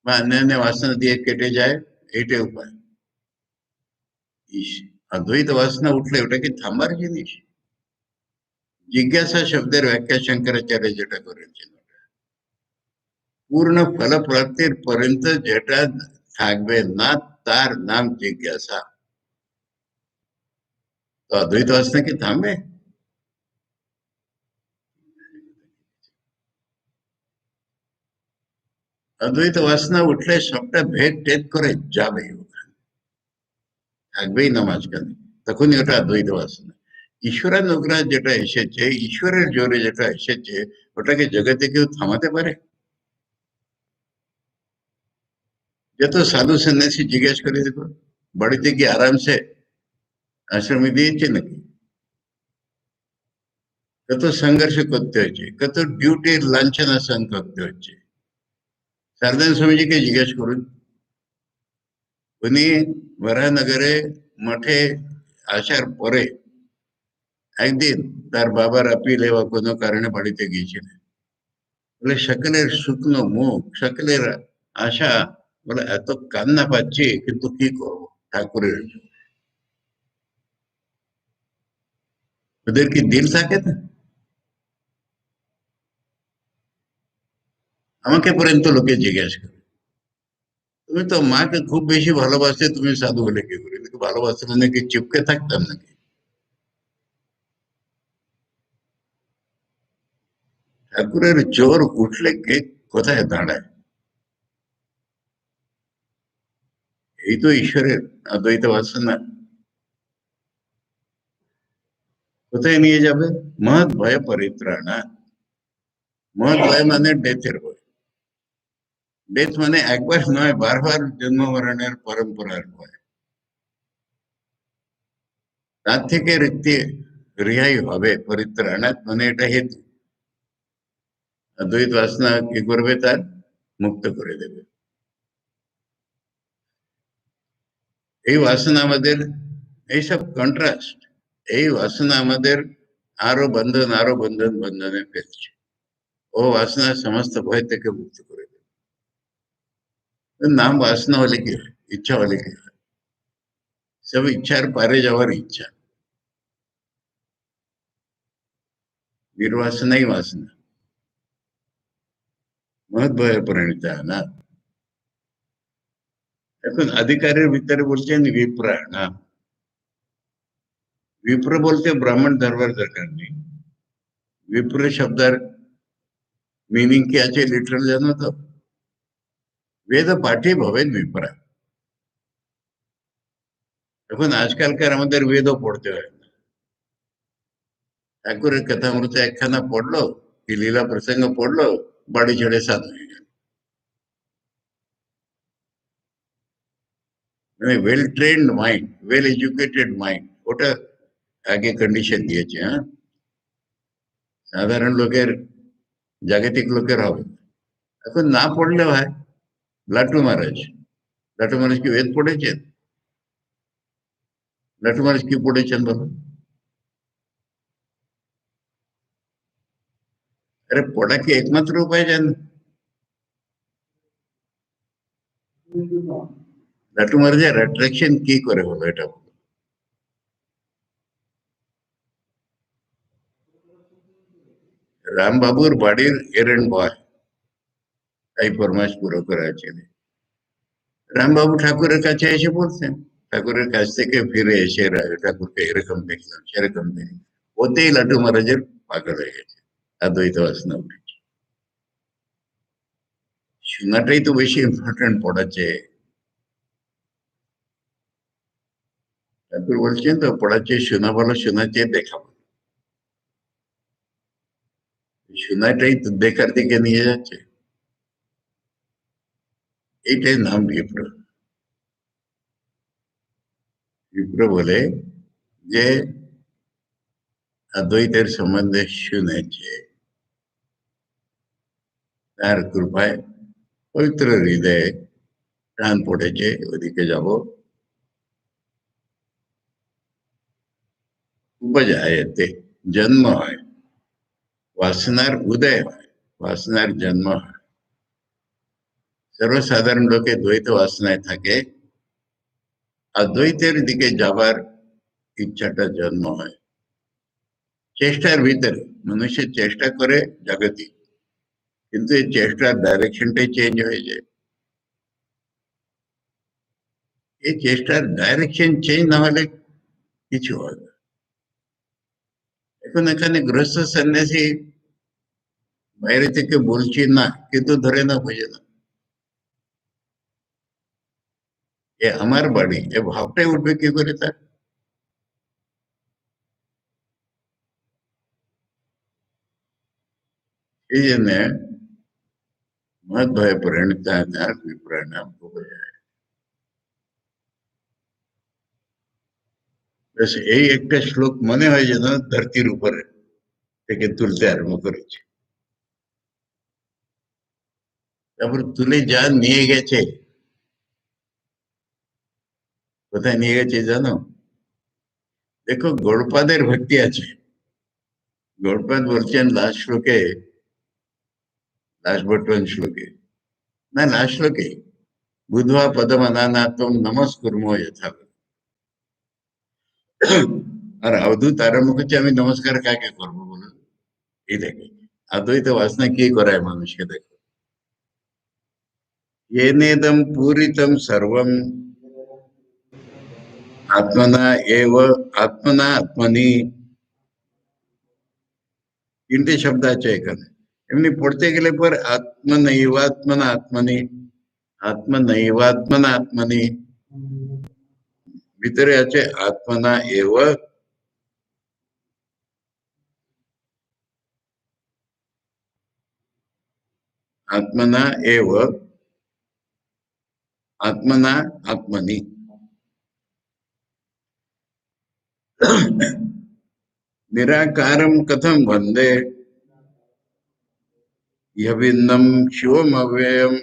বা অন্যান্য বাসনা দিয়ে কেটে যায়, এইটাই উপায়। অদ্বৈত বাসনা উঠলে ওটা কি থামবার জিনিস? জিজ্ঞাসা শব্দের ব্যাখ্যা শঙ্করাচার্য যেটা করেছেন, পূর্ণ ফল প্রাপ্তির পর্যন্ত যেটা থাকবে না তার নাম জিজ্ঞাসা। তো অদ্বৈত বাসনা কি থামবে? অদ্বৈত বাসনা উঠলে সবটা ভেদ টেদ করে যাবে, থাকবেই না মাঝখানে, তখনই ওটা অদ্বৈত বাসনা। ঈশ্বরানুগ্রহ যেটা এসেছে, ঈশ্বরের জোরে যেটা এসেছে, ওটাকে জগতে কেউ থামাতে পারে? যত সাধু সন্ন্যাসী জিজ্ঞেস করে দেখো, বাড়িতে গিয়ে আরামসে আশ্রমে দিয়েছে নাকি? কত সংঘর্ষ করতে হয়েছে, কত ডিউটির লাঞ্ছনা সহন করতে হচ্ছে। সারদান স্বামীজিকে জিজ্ঞেস করুন, উনি বরাহনগরে মঠে আসার পরে একদিন তার বাবার আপিলে বা কোনো কারণে বাড়িতে গিয়েছিলেন। বলে সকলের শুকনো মুখ, সকলের আশা, বলে এত কান্না পাচ্ছে কিন্তু কি করবো ঠাকুরের জন্য। ওদের কি দিল থাকে না? আমাকে পর্যন্ত লোকে জিজ্ঞেস করে, তুমি তো মাকে খুব বেশি ভালোবাসতে, তুমি সাধু হলে কি করে? কিন্তু ভালোবাসলে নাকি চিপকে থাকতাম নাকি? ঠাকুরের জোর উঠলে কে কোথায় দাঁড়ায়? এই তো ঈশ্বরের অদ্বৈত বাসনা। কোথায় নিয়ে যাবে? মহৎ ভয় পরিত্রাণা। মহৎ ভয় মানে ডেথের ভয়। ডেথ মানে একবার নয়, বারবার জন্ম মরণের পরম্পরার ভয়। তার থেকে রেহাই হবে পরিত্রাণাৎ, মানে এটা হেতু। অদ্বৈত বাসনা কি করবে? তার মুক্ত করে দেবে। এই বাসনা আমাদের, এইসব কন্ট্রাস্ট, এই বাসনা আমাদের আরো বন্ধন বন্ধনে ফেলছে। ও বাসনা সমস্ত ভয় থেকে মুক্ত করে দেবে। নাম বাসনা হলে কি হয়? ইচ্ছা হলে কি হয়? সব ইচ্ছার পারে যাওয়ার ইচ্ছা, নির্বাসনাই বাসনা। মহৎভাবে পরিণত হয় না। এখন আধিকারের ভিতরে বলছেন বিপ্রা না, বিপ্র বলতে ব্রাহ্মণ ধরবার দরকার নেই। বিপ্র শব্দের মিনিং কি আছে লিটারাল জানো তো? বেদ পাঠে ভবেন বিপ্রা। এখন আজকালকার আমাদের বেদও পড়তে হয় না। ঠাকুরের কথামৃত একখানা পড়লো কি লীলা প্রসঙ্গ পড়লো, বাড়ি ছেড়ে সাত হয়ে গেল। মানে well trend mind, well educated mind, ওটা আগে কন্ডিশন দিয়েছে। হ্যাঁ, সাধারণ লোকের, জাগতিক লোকের হবে না। এখন না পড়লেও হয়। লাটু মহারাজ, লাটু মহারাজ কি বেদ পড়েছেন? লাটু মহারাজ কি পড়েছেন বলো? আরে পড়া কি একমাত্র উপায় জানেন? লাটু মহারাজের অ্যাট্রাকশন কি করে হলো এটা বলো? রামবাবুর বাড়ির এরেন্ড বয় এই ফরমাস পুরো করা ছিল। রামবাবু ঠাকুরের কাছে এসে বলছেন, ঠাকুরের কাছ থেকে ফিরে এসে ঠাকুরকে এরকম দেখলাম সেরকম দেখলাম, ওতেই লাটু মহারাজের পাগল হয়ে গেছে, অদ্বৈত বাসনা উঠেছে। শোনাটাই তো বেশি ইম্পর্টেন্ট পড়ার চেয়ে। ঠাকুর বলছেন তো পড়ার চেয়ে শোনা ভালো, শোনার চেয়ে দেখা ভালো। শোনাটাই তো দেখার দিকে নিয়ে যাচ্ছে। এইটাই নাম বিপ্র। বিপ্র বলে যে অদ্বৈতের সম্বন্ধে শুনেছে, তার কৃপায় পবিত্র হৃদয়ে প্রাণ পড়েছে, ওদিকে যাব। উপজ আয়তে, জন্ম হয়, বাসনার উদয় হয়, বাসনার জন্ম হয়। সর্বসাধারণ লোকে দ্বৈত বাসনায় থাকে, অদ্বৈতের দিকে যাবার ইচ্ছাটা জন্ম হয়। চেষ্টার ভিতরে মানুষের চেষ্টা করে জগতি, কিন্তু এই চেষ্টার ডাইরেকশনটাই চেঞ্জ হয়ে যায়। এই চেষ্টার ডাইরেকশন চেঞ্জ না হলে কিছু হয় না। এখন এখানে গৃহস্থ সন্ন্যাসী বাইরে থেকে বলছি না, কিন্তু ধরে না, বোঝে না এ আমার বাড়ি, এ ভাবটাই উঠবে কি করে তার? এই জন্য मत भय परिणता विपरिणाम हो गया। ব্যাস এই একটা শ্লোক মনে হয় যেন ধরতির উপরে থেকে তুলতে আরম্ভ করেছে। তারপর তুলে যা নিয়ে গেছে, কোথায় নিয়ে গেছে জানো? দেখো গৌড়পাদের ভক্তি আছে। গৌড়পাদ বলছেন লাস্ট শ্লোকে, লাস্ট বর্তমান শ্লোকে, না লাস্ট শ্লোকে, বুধবা পদম अनानातम नमस्कुर्मो यथा। আর অবধূত আরম্ভ করছে, আমি নমস্কার কাকে করবো বলুন? এই দেখে অদ্বৈত বাসনা কি করায় মানুষকে, দেখো। येनेदं पूरितं सर्वं आत्मना एव आत्मना आत्मनि, তিনটে শব্দ আছে এখানে। এমনি পড়তে গেলে পর আত্মনৈবাত্মনা আত্মনি, আত্মনৈবাত্মনা আত্মনি, ভিতরে আছে আত্মনা এব, আত্মনা এব, আত্মনা আত্মনি। निराकारं कथं वन्दे यभिन्नं शिवमव्ययम्।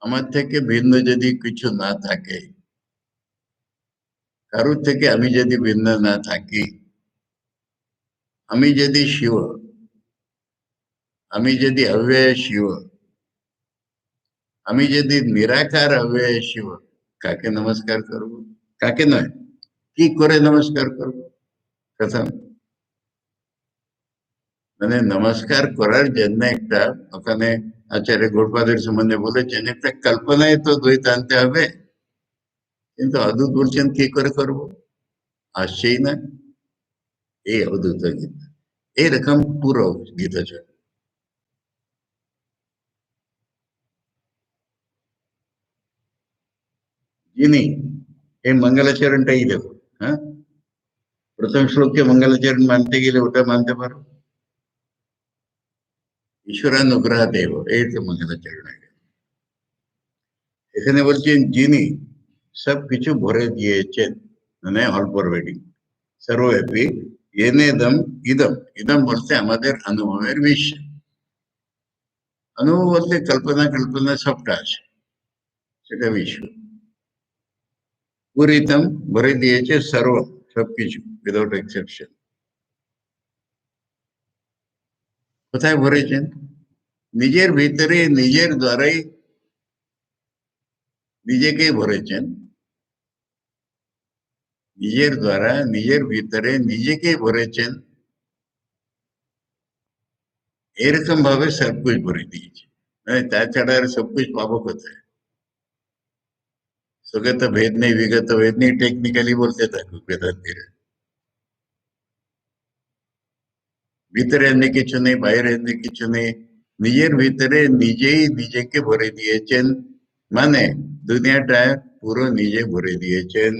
আমার থেকে ভিন্ন যদি কিছু না থাকে, কারোর থেকে আমি যদি ভিন্ন না থাকি, আমি যদি শিব, আমি যদি অব্যয় শিব, আমি যদি নিরাকার অব্যয় শিব, কাকে নমস্কার করব? কাকে নয়, কি করে নমস্কার করব? প্রথম মানে নমস্কার করার জন্য একটা ওখানে আচার্য গৌড়পাদের সম্বন্ধে বলেছেন একটা কল্পনায় তো দ্বৈত আনতে হবে, কিন্তু অদ্ভুত বলছেন কি করে করব, আসছেই না। এই অদ্ভুত গীতা এইরকম পুরো গীতা চলে। যিনি এই মঙ্গলাচরণটাই দেখো, হ্যাঁ, প্রথম শ্লোককে মঙ্গলাচরণ মানতে গেলে ওটা মানতে পারো, ঈশ্বরানুগ্রহ দেব, এই তো মঙ্গলাচরণ। এখানে বলছেন যিনি সবকিছু ভরে দিয়েছেন, মানে অল পারভেডিং, সর্বব্যাপী, এনেদম ইদম, ইদম বলতে আমাদের অনুভবের বিশ্ব, অনুভব বলতে কল্পনা কল্পনা সবটা আছে, সেটা বিশ্ব। পূরিতম ভরে দিয়েছে সর্ব, সবকিছু উইদাউট এক্সেপশন। কোথায় ভরেছেন? নিজের ভিতরে নিজের দ্বারাই নিজেকে ভরেছেন, নিজের দ্বারা নিজের ভিতরে নিজেকে ভরেছেন, এরকম ভাবে সবকিছু ভরে দিয়েছে। তাছাড়া আর সবকিছু পাবো কোথায়? সুগত ভেদ নেই, বিগত ভেদ নেই, টেকনিক্যালি বলতে থাকুক বেদান্তীরা। ভিতরে এমনি কিছু নেই, বাইরে এমনি কিছু নেই, নিজের ভিতরে নিজেই নিজেকে ভরে দিয়েছেন, মানে দুনিয়াটা পুরো নিজে ভরে দিয়েছেন,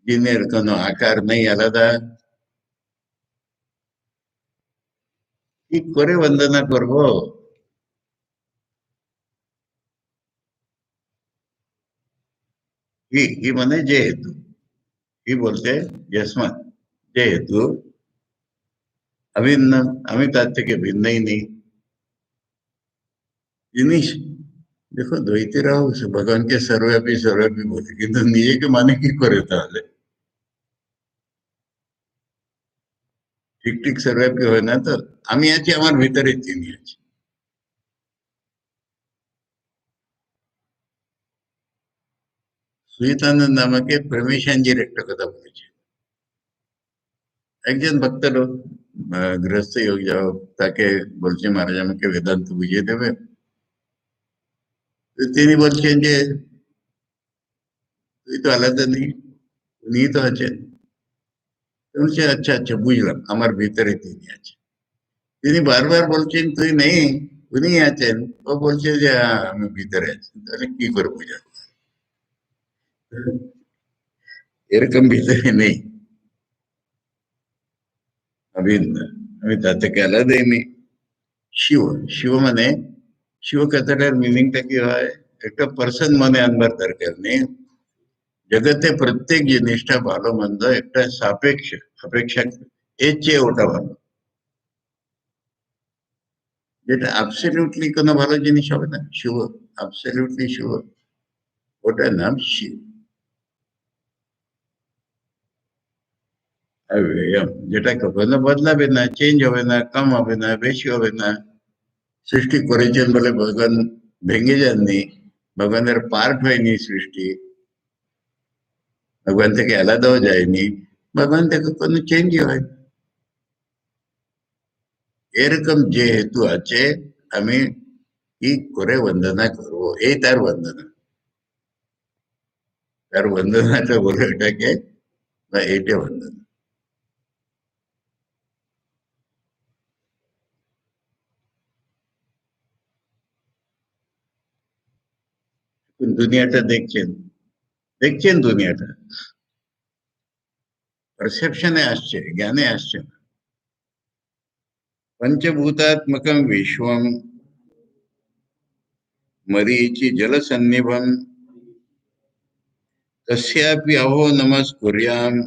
দিনের কোনো আকার নেই আলাদা। কি করে বন্দনা করব? হি মানে যেহেতু, হি বলতে যস্মাৎ, যেহেতু অভিন্ন, আমি তার থেকে ভিন্নই নেই। জিনিস দেখো, দ্বৈতীরাও ভগবানকে সর্বব্যাপী সর্বব্যাপী বলে, কিন্তু নিজেকে মানে কি করে তাহলে? ঠিক ঠিক সর্বব্যাপী হয় না তো। আমি আছি, আমার ভিতরে তিনি আছে। সুহিতানন্দ আমাকে প্রেমেশানজির একটা কথা বলেছে। একজন ভক্ত লোক, গৃহস্থ যোগ যাও, তাকে বলছে মহারাজ আমাকে বেদান্ত বুঝিয়ে দেবে। তো তিনি বলছেন যে তুই তো আলাদা নেই, উনি তো আছেন। তো বলছে আচ্ছা আচ্ছা বুঝলাম, আমার ভিতরে তিনি আছেন। তিনি বারবার বলছেন তুই নেই, উনি আছেন। ও বলছে যে হ্যাঁ, আমি ভিতরে আছি। তাহলে কি করে বোঝাবো? এরকম ভিতরে নেই, অভিন্ন, আমি তার থেকে আলাদাই নেই। শিব, শিব মানে, শিব কথাটার মিনিংটা কি হয়? একটা পার্সন মনে আনবার দরকার নেই। জগতে প্রত্যেক জিনিসটা ভালো মন্দ একটা সাপেক্ষ, অপেক্ষা, এর চেয়ে ওটা ভালো। যেটা অ্যাবসলিউটলি কোনো ভালো জিনিস হবে না, শুভ, অ্যাবসলিউটলি শুভ, ওটার নাম শিব। আর যেটা কখনো বদলাবে না, চেঞ্জ হবে না, কম হবে না, বেশি হবে না। সৃষ্টি করেছেন বলে ভগবান ভেঙে যাননি, ভগবানের পার্ট হয়নি সৃষ্টি, ভগবান থেকে আলাদাও যায়নি, ভগবান থেকে কোনো চেঞ্জই হয়। এরকম যেহেতু আছে, আমি কি করে বন্দনা করবো, এই তার বন্দনা। তার বন্দনাটা বলে এটাকে, বা এইটা বন্দনা। দুনিয়াটা দেখছেন, দেখছেন দুনিয়াটা, পারসেপশনে আসছে, জ্ঞানে আসছে না। পঞ্চভূতাत्मकं विश्वं मरीचि जलसन्निभं तस्यापि अहो नमस्कुर्याम्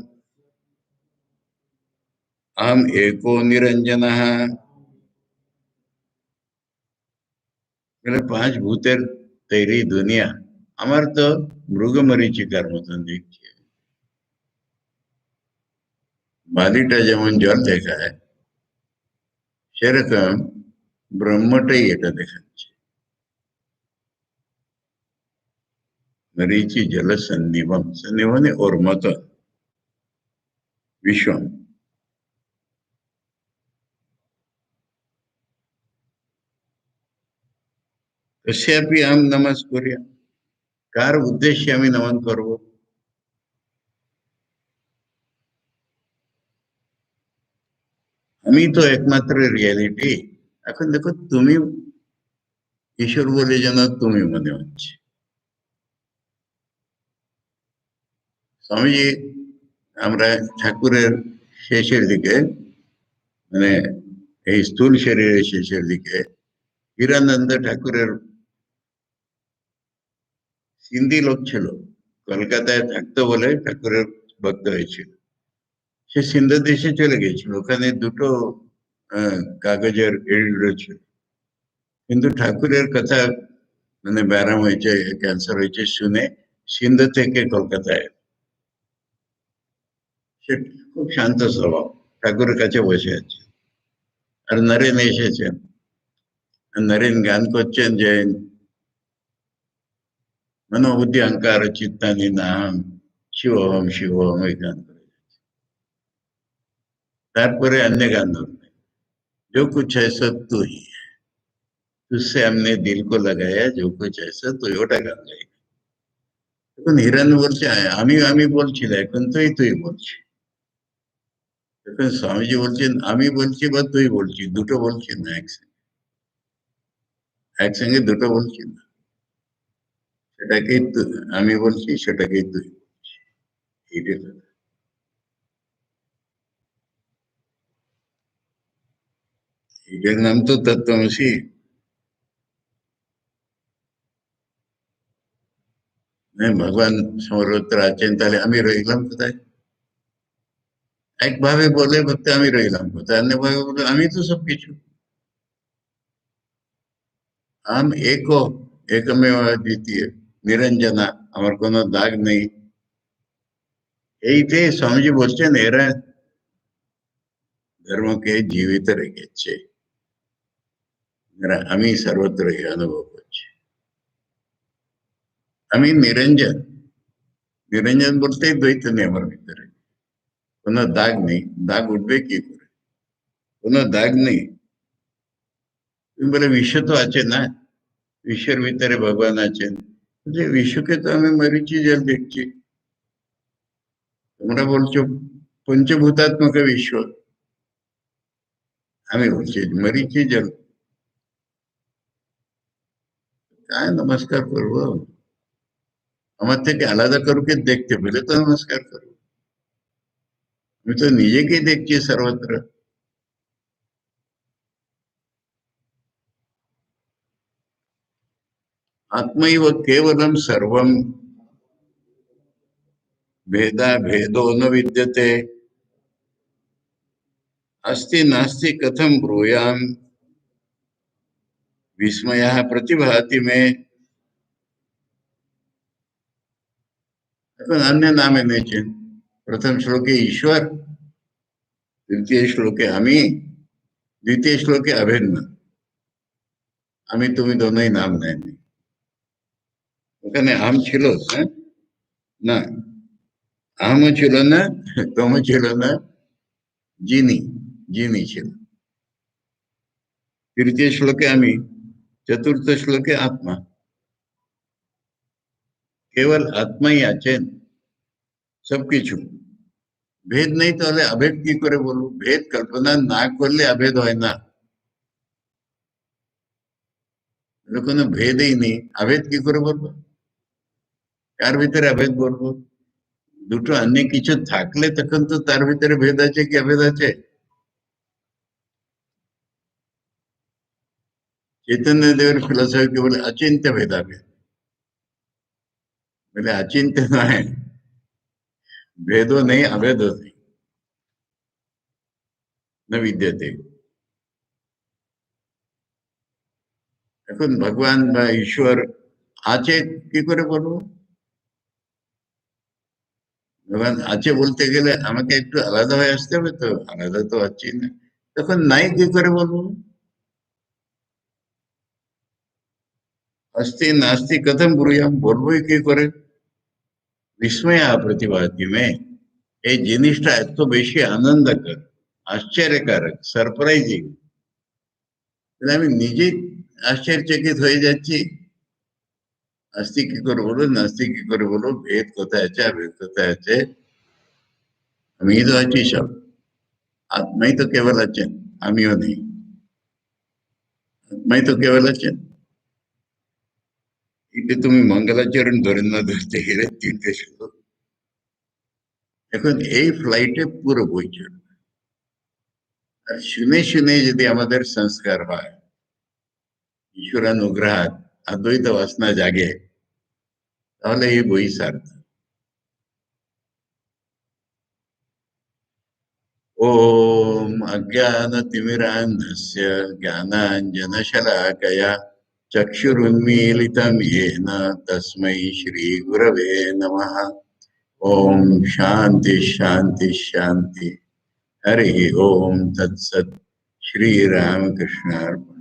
अहम एको निरंजनः। মানে পাঁচ ভূতের তৈরি দুনিয়া আমার তো মৃগ মরীচিকার মতন দেখছে। বালিটা যেমন জল দেখায়, সেরকম ব্রহ্মটাই এটা দেখাচ্ছে। মরীচি জল সন্নিভম, সন্নিভনে ওর মতন, বিশ্বম। कशापि अहम नमस्कुर्या, कार उद्देश्य আমি নমন করব? আমি তো একমাত্র রিয়ালিটি। এখন দেখো তুমি ঈশ্বর বলে যেন তুমি মনে হচ্ছে। স্বামীজি, আমরা ঠাকুরের শেষের দিকে, মানে এই স্থূল শরীরের শেষের দিকে হিরানন্দ ঠাকুরের সিন্ধি লোক ছিল, কলকাতায় থাকতো বলে ঠাকুরের ভক্ত হয়েছিল। সে সিন্ধু দেশে চলে গেছিল, ওখানে দুটো কাগজের এডিটর ছিল। কিন্তু ঠাকুরের কথা মানে ব্যারাম হয়েছে, ক্যান্সার হয়েছে শুনে সিন্ধু থেকে কলকাতায়। সে খুব শান্ত স্বভাব, ঠাকুরের কাছে বসে আছে। আর নরেন এসেছেন, নরেন গান করছেন যে मनोबुद्धि अहंकार चित्तानि नाम शिवोहम शिवोहम, এই গান করে। তারপরে अन्य গান ধরবে, जो कुछ है सब तू ही है, तुझसे हमने दिल को लगाया, जो कुछ है सब তুই, ওটা গান গাই। এখন হিরান বলছে আমি আমি বলছি না, এখন তুই তুই বলছি। এখন স্বামীজি বলছেন আমি বলছি বা তুই বলছি, দুটো বলছি না একসঙ্গে, একসঙ্গে দুটো বলছি না। সেটাকেই আমি বলছি, সেটাকেই তুই বলছি, এইটাই তো। এটার নাম তো তত্ত্বমসি। ভগবান সর্বত্র আছেন, তাহলে আমি রইলাম কোথায়? একভাবে বলে ভক্তি আমি রইলাম কোথায়, অন্যভাবে বলে আমি তো সবকিছু। আমি एको एकमेव দ্বিতীয় নিরঞ্জনা, আমার কোনো দাগ নেই। এইটাই স্বামীজি বলছেন, এরা ধর্মকে জীবিত রেখেছে, এরা আমি সর্বত্র অনুভব করছি। আমি নিরঞ্জন, নিরঞ্জন বলতেই দ্বৈত নেই আমার ভিতরে, কোনো দাগ নেই। দাগ উঠবে কি করে? কোনো দাগ নেই। তুমি বলে বিশ্ব তো আছে না, বিশ্বের ভিতরে ভগবান আছেন। যে বিশ্বকে তো আমি মরিচি জল দেখছি, তোমরা বলছো পঞ্চভূতাত্মক বিশ্ব, আমি বলছি মরিচি জল। কায় নমস্কার করবো? আমার থেকে আলাদা কাউকে দেখতে পেলে তো নমস্কার করবো। আমি তো নিজেকেই দেখছি সর্বত্র। आत्मैव केवलं सर्वं भेदा भेदो न विद्यते, अस्ति नास्ति कथं ब्रूयाम, विस्मयः प्रतिभाति में। अन्य नाम है निश्चित। प्रथम श्लोके ईश्वर, द्वितीय श्लोके আমি, দ্বিতীয় শ্লোকে अभिन्न। আমি তুমি দোনোই নাম নেয়নি, ওখানে আম ছিল, হ্যাঁ না, আমও ছিল না, তমও ছিল না, যিনি, যিনি ছিল। তৃতীয় শ্লোকে আমি, চতুর্থ শ্লোকে আত্মা। কেবল আত্মাই আছেন সবকিছু। ভেদ নেই, তাহলে अभेद কি করে বলবো? ভেদ কল্পনা না করলে अभेद হয় না। কোনো ভেদই নেই, अभेद কি করে বলবো? কার ভিতরে अभेद বলবো? দুটো অন্য কিছু থাকলে তখন তো তার ভিতরে ভেদ আছে কি अभेद আছে? चैतन्य देवर फिलोसफी के बोले अचिंत्य भेदाभेद, बोले अचिंत्य नয়, भेदो नहीं अभेदो नहीं, न विद्यते। এখন ভগবান বা ঈশ্বর আছে কি করে বলবো? ভগবান আছে বলতে গেলে আমাকে একটু আলাদা হয়ে আসতে হবে, তো আলাদা তো আছি না, তখন নাই কি করে বলবো? अस्ति नास्ति कथम ब्रूयाम, বলবোই কি করে? বিস্ময় প্রতিভাতি মে, এই জিনিসটা এত বেশি আনন্দকর, আশ্চর্যকারক, সারপ্রাইজিং, আমি নিজেই আশ্চর্যচকিত হয়ে যাচ্ছি। আস্তিক কি করে বলো, নাস্তিক কি করে বলো, ভেদ কোথায় আছে, ভেদ কোথায় আছে? আমিই তো আছি সব, আত্মাই তো কেবল আছেন, আমিও নেই। আত্মাই তো কেবল আছেন। এটা তুমি মঙ্গলাচরণ ধরে না ধরতে গেলে তিনটে শ্লোক। এখন এই ফ্লাইটে পুরো বই চলবে, আর শুনে শুনে যদি আমাদের সংস্কার হয়, ঈশ্বরানুগ্রহাত অদ্বৈত বাসনা জাগে, তাহলে এই বই সার্থক। ओम अज्ञानतिमिरान्धस्य ज्ञानाञ्जनशलाकया चक्षुरुन्मीलितं येन तस्मै श्रीगुरवे नमः। ओम शांति शांति शांति। हरि ओम तत्सत्। श्री रामकृष्णार्पणमस्तु।